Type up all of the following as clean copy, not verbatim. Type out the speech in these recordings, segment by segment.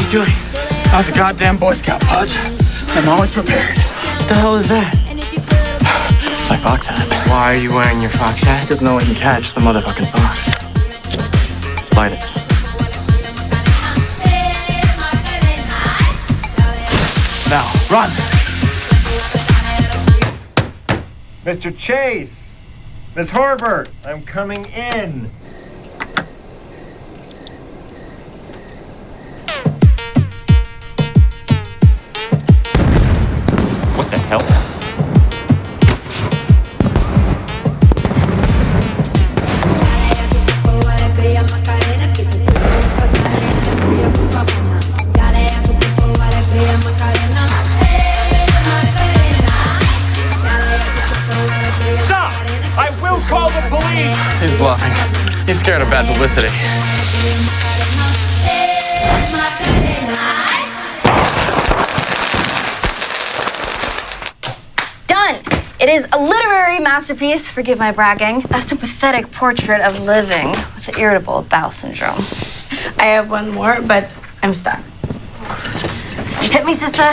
you doing? I was a goddamn Boy Scout, Pudge. I'm always prepared. What the hell is that? It's my fox hat. Why are you wearing your fox hat? Because no one can catch the motherfucking fox. Light it. Now, run! Mr. Chase! Miss Horbert, I'm coming in. What the hell? Stop! I will call the police! He's bluffing. He's scared of bad publicity. Done! It is a literary masterpiece, forgive my bragging, a sympathetic portrait of living with irritable bowel syndrome. I have one more, but I'm stuck. Hit me, sister.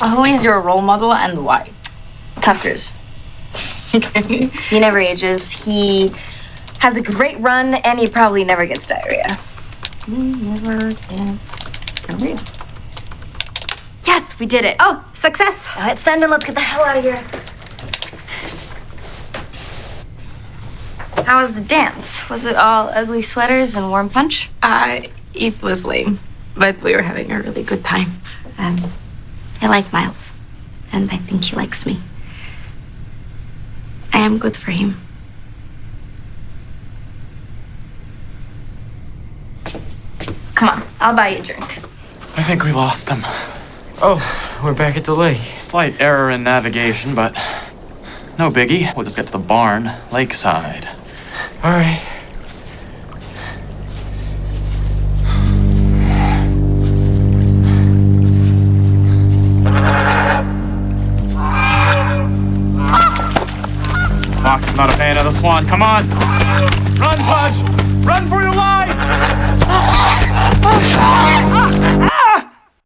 Who is your role model and why? Tough Cruise. Okay. He never ages. He has a great run, and he probably never gets diarrhea. Never gets diarrhea. Yes, we did it. Oh, success! Now hit send and let's get the hell out of here. How was the dance? Was it all ugly sweaters and warm punch? It was lame, but we were having a really good time. I like Miles, and I think he likes me. I am good for him. Come on, I'll buy you a drink. I think we lost him. Oh, we're back at the lake. Slight error in navigation, but no biggie. We'll just get to the barn, lakeside. All right. Fox is not a fan of the Swan. Come on! Run, Pudge! Run for your life!